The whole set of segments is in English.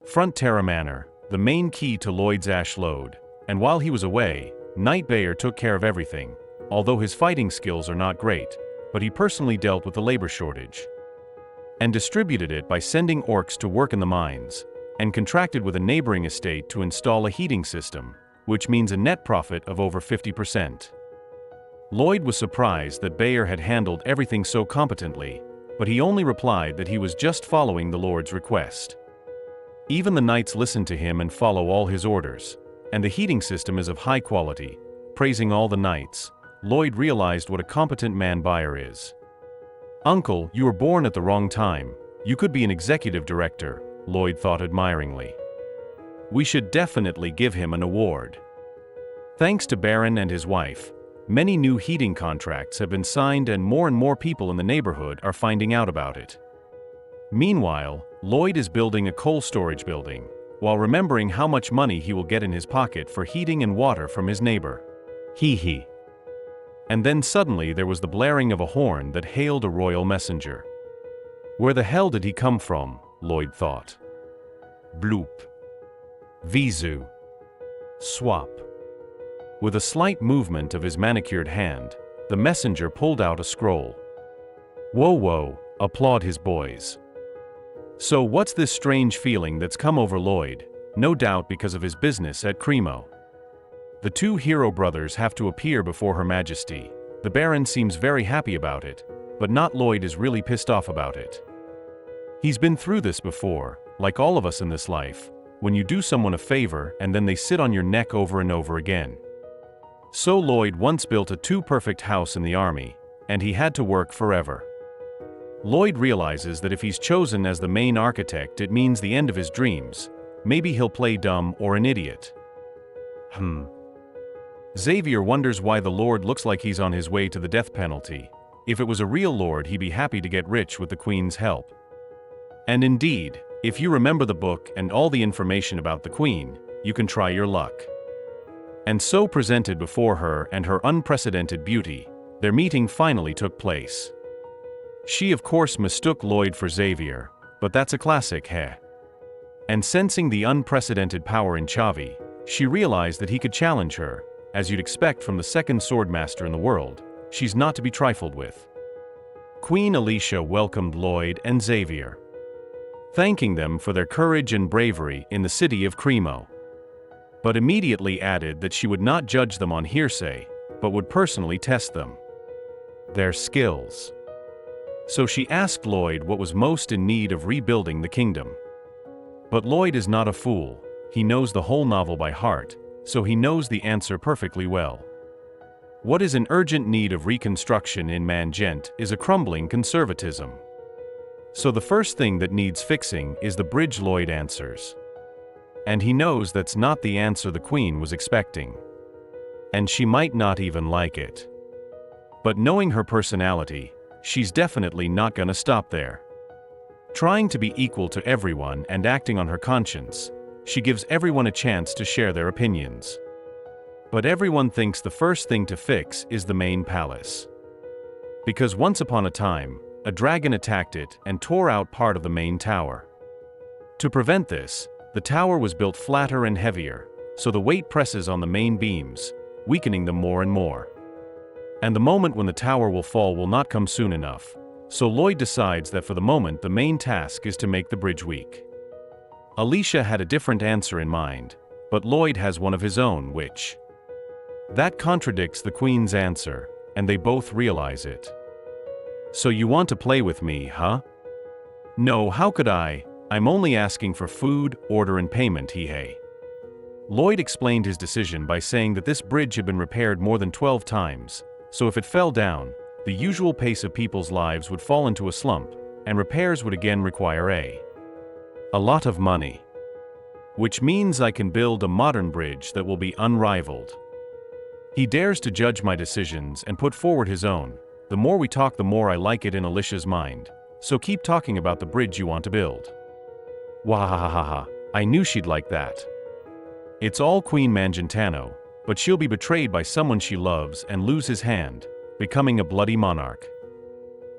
Frontera Manor, the main key to Lloyd's ash load, and while he was away, Knight Bayer took care of everything, although his fighting skills are not great, but he personally dealt with the labor shortage and distributed it by sending orcs to work in the mines, and contracted with a neighboring estate to install a heating system, which means a net profit of over 50%. Lloyd was surprised that Bayer had handled everything so competently, but he only replied that he was just following the Lord's request. Even the knights listen to him and follow all his orders, and the heating system is of high quality. Praising all the knights, Lloyd realized what a competent man Bayer is. "Uncle, you were born at the wrong time. You could be an executive director," Lloyd thought admiringly. "We should definitely give him an award." Thanks to Baron and his wife, many new heating contracts have been signed and more people in the neighborhood are finding out about it. Meanwhile, Lloyd is building a coal storage building, while remembering how much money he will get in his pocket for heating and water from his neighbor. Hee. And then suddenly there was the blaring of a horn that hailed a royal messenger. Where the hell did he come from, Lloyd thought. Bloop. Vizu. Swap. With a slight movement of his manicured hand, the messenger pulled out a scroll. Whoa, applaud his boys. So what's this strange feeling that's come over Lloyd, no doubt because of his business at Cremo? The two hero brothers have to appear before Her Majesty. The Baron seems very happy about it, but not Lloyd is really pissed off about it. He's been through this before, like all of us in this life, when you do someone a favor and then they sit on your neck over and over again. So Lloyd once built a too-perfect house in the army, and he had to work forever. Lloyd realizes that if he's chosen as the main architect it means the end of his dreams. Maybe he'll play dumb or an idiot. Xavier wonders why the Lord looks like he's on his way to the death penalty. If it was a real Lord he'd be happy to get rich with the Queen's help. And indeed, if you remember the book and all the information about the Queen, you can try your luck. And so presented before her and her unprecedented beauty, their meeting finally took place. She of course mistook Lloyd for Xavier, but that's a classic, heh? And sensing the unprecedented power in Chavi, she realized that he could challenge her. As you'd expect from the second swordmaster in the world, she's not to be trifled with. Queen Alicia welcomed Lloyd and Xavier, thanking them for their courage and bravery in the city of Cremo, but immediately added that she would not judge them on hearsay, but would personally test them. Their skills. So she asked Lloyd what was most in need of rebuilding the kingdom. But Lloyd is not a fool, he knows the whole novel by heart, so he knows the answer perfectly well. What is in urgent need of reconstruction in Mangent is a crumbling conservatism. So the first thing that needs fixing is the bridge, Lloyd answers. And he knows that's not the answer the Queen was expecting. And she might not even like it. But knowing her personality, she's definitely not gonna stop there. Trying to be equal to everyone and acting on her conscience, she gives everyone a chance to share their opinions. But everyone thinks the first thing to fix is the main palace. Because once upon a time, a dragon attacked it and tore out part of the main tower. To prevent this, the tower was built flatter and heavier, so the weight presses on the main beams, weakening them more and more. And the moment when the tower will fall will not come soon enough, so Lloyd decides that for the moment the main task is to make the bridge weak. Alicia had a different answer in mind, but Lloyd has one of his own that contradicts the Queen's answer, and they both realize it. So you want to play with me, huh? No, how could I? I'm only asking for food, order and payment, hee. Lloyd explained his decision by saying that this bridge had been repaired more than 12 times, so if it fell down, the usual pace of people's lives would fall into a slump, and repairs would again require a lot of money. Which means I can build a modern bridge that will be unrivaled. He dares to judge my decisions and put forward his own. The more we talk, the more I like it in Alicia's mind. So keep talking about the bridge you want to build. Wahahaha, I knew she'd like that. It's all Queen Mangentano, but she'll be betrayed by someone she loves and lose his hand, becoming a bloody monarch.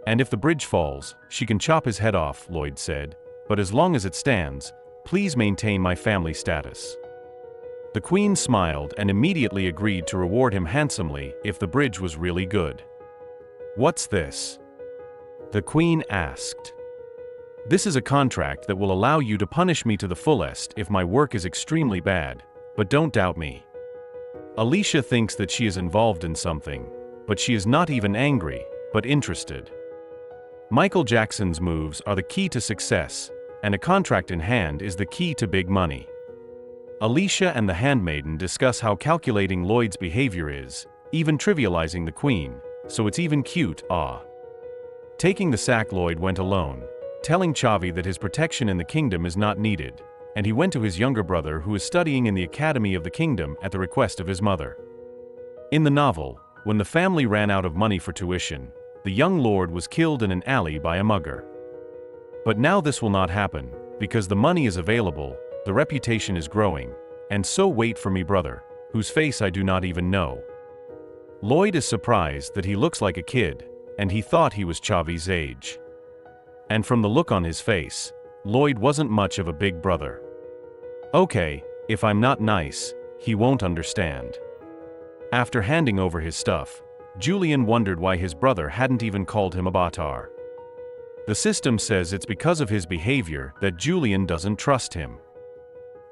And if the bridge falls, she can chop his head off, Lloyd said, but as long as it stands, please maintain my family status." The queen smiled and immediately agreed to reward him handsomely if the bridge was really good. "What's this?" the queen asked. "This is a contract that will allow you to punish me to the fullest if my work is extremely bad, but don't doubt me." Alicia thinks that she is involved in something, but she is not even angry, but interested. Michael Jackson's moves are the key to success, and a contract in hand is the key to big money. Alicia and the handmaiden discuss how calculating Lloyd's behavior is, even trivializing the queen, so it's even cute. Taking the sack, Lloyd went alone, telling Chavi that his protection in the kingdom is not needed, and he went to his younger brother who is studying in the Academy of the Kingdom at the request of his mother. In the novel, when the family ran out of money for tuition, the young lord was killed in an alley by a mugger. But now this will not happen, because the money is available, the reputation is growing, and so wait for me, brother, whose face I do not even know. Lloyd is surprised that he looks like a kid, and he thought he was Chavi's age. And from the look on his face, Lloyd wasn't much of a big brother. Okay, if I'm not nice, he won't understand. After handing over his stuff, Julian wondered why his brother hadn't even called him a Batar. The system says it's because of his behavior that Julian doesn't trust him.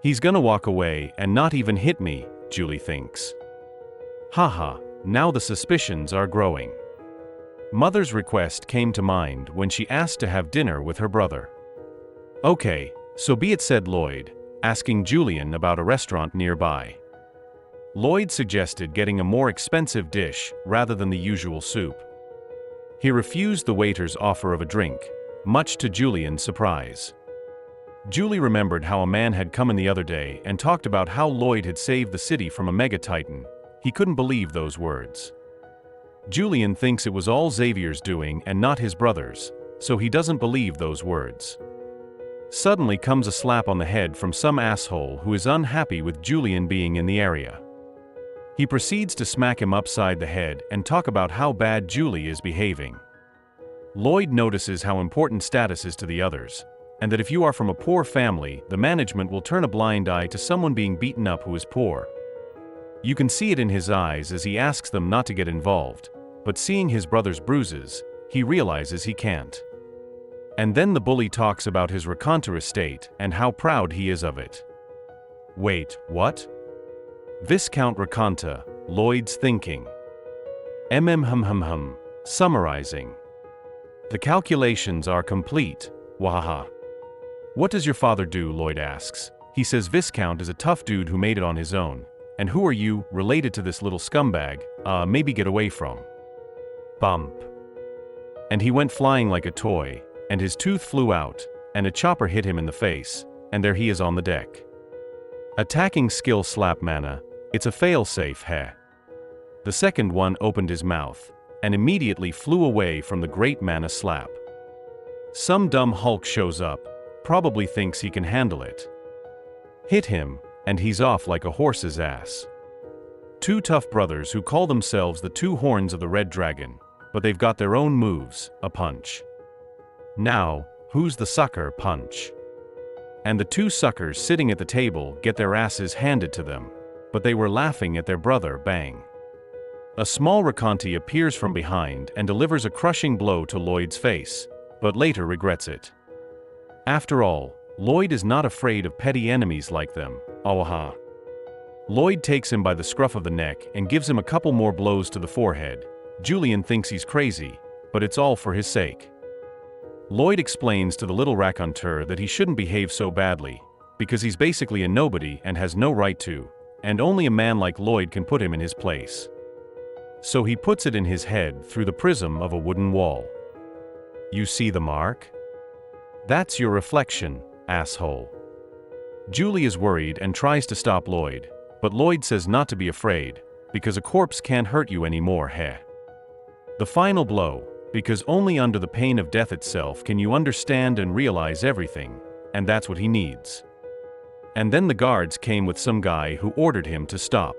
He's gonna walk away and not even hit me, Julie thinks. Haha, now the suspicions are growing. Mother's request came to mind when she asked to have dinner with her brother. Okay, so be it, said Lloyd, asking Julian about a restaurant nearby. Lloyd suggested getting a more expensive dish rather than the usual soup. He refused the waiter's offer of a drink, much to Julian's surprise. Julie remembered how a man had come in the other day and talked about how Lloyd had saved the city from a mega-titan. He couldn't believe those words. Julian thinks it was all Xavier's doing and not his brother's, so he doesn't believe those words. Suddenly comes a slap on the head from some asshole who is unhappy with Julian being in the area. He proceeds to smack him upside the head and talk about how bad Julie is behaving. Lloyd notices how important status is to the others, and that if you are from a poor family, the management will turn a blind eye to someone being beaten up who is poor. You can see it in his eyes as he asks them not to get involved, but seeing his brother's bruises, he realizes he can't. And then the bully talks about his Raconta estate and how proud he is of it. Wait, what? Viscount Raconta, Lloyd's thinking. Summarizing. The calculations are complete, wahaha. What does your father do, Lloyd asks. He says Viscount is a tough dude who made it on his own. And who are you, related to this little scumbag, maybe get away from. Bump. And he went flying like a toy, and his tooth flew out, and a chopper hit him in the face, and there he is on the deck. Attacking skill slap mana, it's a fail-safe, heh. The second one opened his mouth, and immediately flew away from the great mana slap. Some dumb Hulk shows up, probably thinks he can handle it. Hit him, and he's off like a horse's ass. Two tough brothers who call themselves the two horns of the Red Dragon, but they've got their own moves, a punch. Now, who's the sucker punch? And the two suckers sitting at the table get their asses handed to them, but they were laughing at their brother, bang. A small Raconti appears from behind and delivers a crushing blow to Lloyd's face, but later regrets it. After all, Lloyd is not afraid of petty enemies like them, awaha. Lloyd takes him by the scruff of the neck and gives him a couple more blows to the forehead. Julian thinks he's crazy, but it's all for his sake. Lloyd explains to the little raconteur that he shouldn't behave so badly, because he's basically a nobody and has no right to, and only a man like Lloyd can put him in his place. So he puts it in his head through the prism of a wooden wall. You see the mark? That's your reflection, asshole. Julie is worried and tries to stop Lloyd, but Lloyd says not to be afraid, because a corpse can't hurt you anymore, heh. The final blow, because only under the pain of death itself can you understand and realize everything, and that's what he needs. And then the guards came with some guy who ordered him to stop.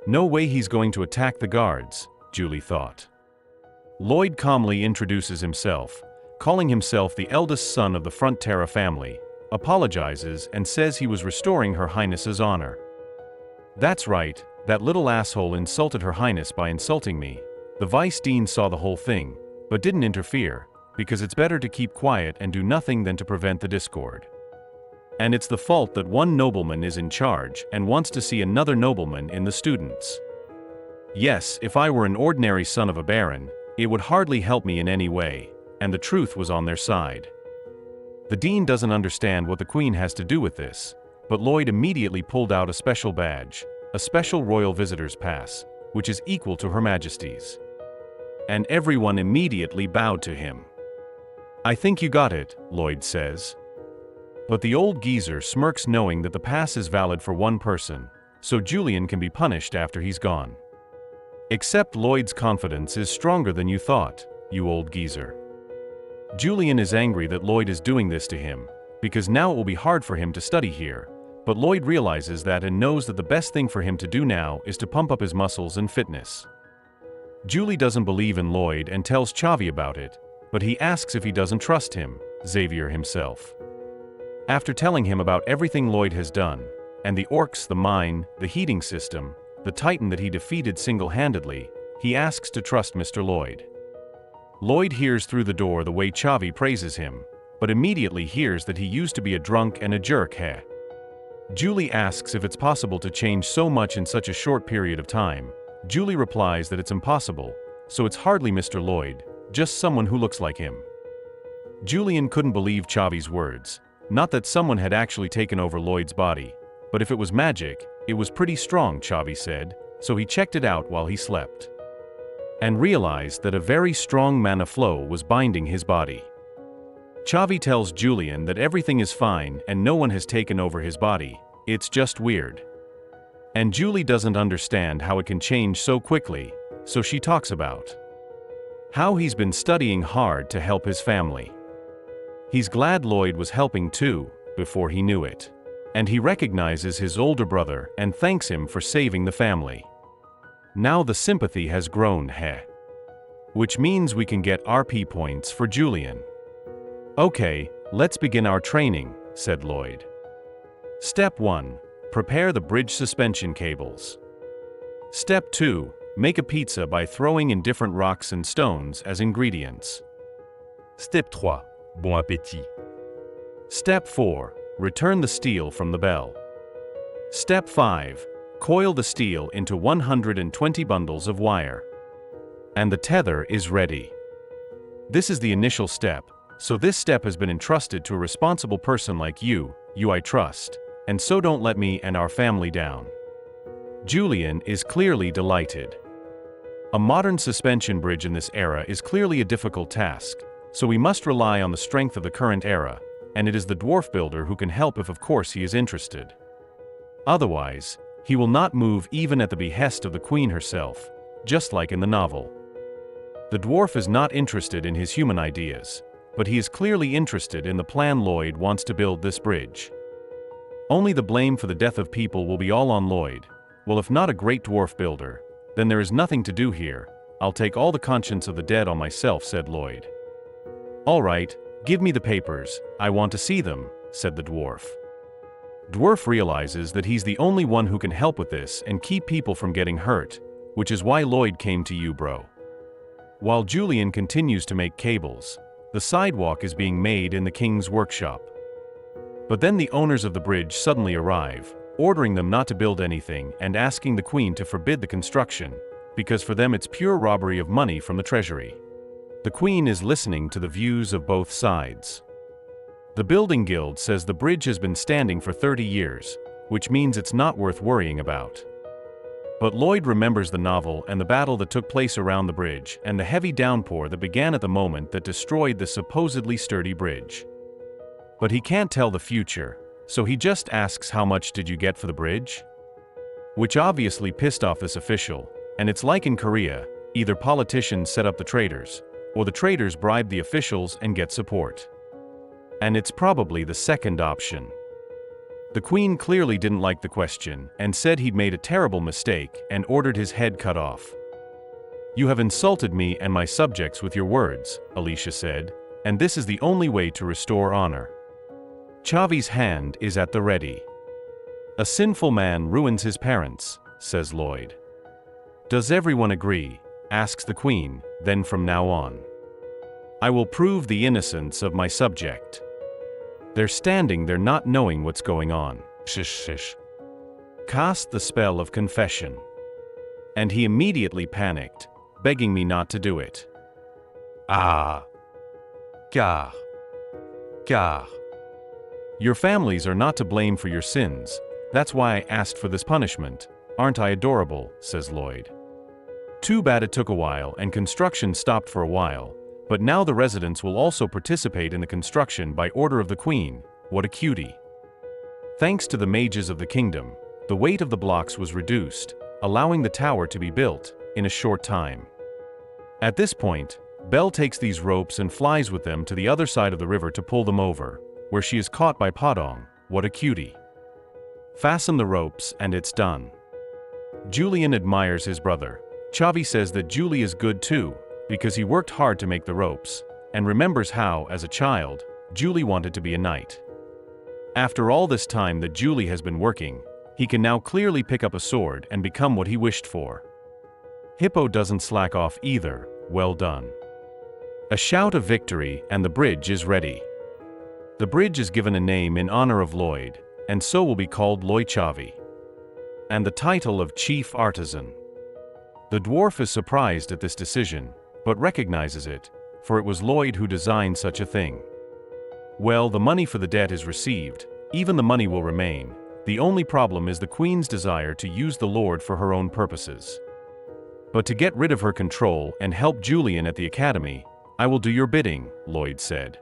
No way he's going to attack the guards, Julie thought. Lloyd calmly introduces himself, calling himself the eldest son of the Frontera family, apologizes and says he was restoring Her Highness's honor. That's right, that little asshole insulted Her Highness by insulting me. The Vice Dean saw the whole thing, but didn't interfere, because it's better to keep quiet and do nothing than to prevent the discord. And it's the fault that one nobleman is in charge and wants to see another nobleman in the students. Yes, if I were an ordinary son of a baron, it would hardly help me in any way, and the truth was on their side. The dean doesn't understand what the queen has to do with this, but Lloyd immediately pulled out a special badge, a special royal visitor's pass, which is equal to Her Majesty's. And everyone immediately bowed to him. I think you got it, Lloyd says. But the old geezer smirks knowing that the pass is valid for one person, so Julian can be punished after he's gone. Except Lloyd's confidence is stronger than you thought, you old geezer. Julian is angry that Lloyd is doing this to him, because now it will be hard for him to study here, but Lloyd realizes that and knows that the best thing for him to do now is to pump up his muscles and fitness. Julie doesn't believe in Lloyd and tells Chavi about it, but he asks if he doesn't trust him, Xavier himself. After telling him about everything Lloyd has done, and the orcs, the mine, the heating system, the Titan that he defeated single-handedly, he asks to trust Mr. Lloyd. Lloyd hears through the door the way Chavi praises him, but immediately hears that he used to be a drunk and a jerk. Julie asks if it's possible to change so much in such a short period of time. Julie replies that it's impossible, so it's hardly Mr. Lloyd, just someone who looks like him. Julian couldn't believe Chavi's words, not that someone had actually taken over Lloyd's body, but if it was magic, it was pretty strong, Chavi said, so he checked it out while he slept. And realized that a very strong mana flow was binding his body. Chavi tells Julian that everything is fine and no one has taken over his body, it's just weird. And Julie doesn't understand how it can change so quickly, so she talks about how he's been studying hard to help his family. He's glad Lloyd was helping too, before he knew it. And he recognizes his older brother and thanks him for saving the family. Now the sympathy has grown, which means we can get RP points for Julian. Okay, let's begin our training, said Lloyd. Step 1. Prepare the bridge suspension cables. Step 2. Make a pizza by throwing in different rocks and stones as ingredients. Step 3. Bon appétit. Step 4. Return the steel from the bell. Step 5. Coil the steel into 120 bundles of wire. And the tether is ready. This is the initial step, so this step has been entrusted to a responsible person like you I trust, and so don't let me and our family down. Julian is clearly delighted. A modern suspension bridge in this era is clearly a difficult task, so we must rely on the strength of the current era, and it is the dwarf builder who can help if of course he is interested. Otherwise, he will not move even at the behest of the queen herself, just like in the novel. The dwarf is not interested in his human ideas, but he is clearly interested in the plan Lloyd wants to build this bridge. Only the blame for the death of people will be all on Lloyd. Well, if not a great dwarf builder, then there is nothing to do here. I'll take all the conscience of the dead on myself, said Lloyd. All right, give me the papers, I want to see them, said the dwarf. Dwarf realizes that he's the only one who can help with this and keep people from getting hurt, which is why Lloyd came to you, bro. While Julian continues to make cables, the sidewalk is being made in the king's workshop. But then the owners of the bridge suddenly arrive, ordering them not to build anything and asking the queen to forbid the construction, because for them it's pure robbery of money from the treasury. The queen is listening to the views of both sides. The building guild says the bridge has been standing for 30 years, which means it's not worth worrying about. But Lloyd remembers the novel and the battle that took place around the bridge and the heavy downpour that began at the moment that destroyed the supposedly sturdy bridge. But he can't tell the future, so he just asks, how much did you get for the bridge? Which obviously pissed off this official, and it's like in Korea, either politicians set up the traders, or the traders bribe the officials and get support. And it's probably the second option. The queen clearly didn't like the question and said he'd made a terrible mistake and ordered his head cut off. You have insulted me and my subjects with your words, Alicia said, and this is the only way to restore honor. Chavi's hand is at the ready. A sinful man ruins his parents, says Lloyd. Does everyone agree? Asks the Queen, then from now on. I will prove the innocence of my subject. They're standing there not knowing what's going on. Shish. Cast the spell of confession. And he immediately panicked, begging me not to do it. Ah. Car. Your families are not to blame for your sins. That's why I asked for this punishment. Aren't I adorable? Says Lloyd. Too bad it took a while and construction stopped for a while, but now the residents will also participate in the construction by order of the Queen. What a cutie. Thanks to the mages of the kingdom, the weight of the blocks was reduced, allowing the tower to be built in a short time. At this point, Belle takes these ropes and flies with them to the other side of the river to pull them over, where she is caught by Podong. What a cutie. Fasten the ropes and it's done. Julian admires his brother. Chavi says that Julie is good too, because he worked hard to make the ropes, and remembers how, as a child, Julie wanted to be a knight. After all this time that Julie has been working, he can now clearly pick up a sword and become what he wished for. Hippo doesn't slack off either. Well done. A shout of victory and the bridge is ready. The bridge is given a name in honor of Lloyd, and so will be called Lloyd Chavi. And the title of Chief Artisan. The dwarf is surprised at this decision, but recognizes it, for it was Lloyd who designed such a thing. Well, the money for the debt is received, even the money will remain. The only problem is the Queen's desire to use the Lord for her own purposes. But to get rid of her control and help Julian at the academy, I will do your bidding, Lloyd said.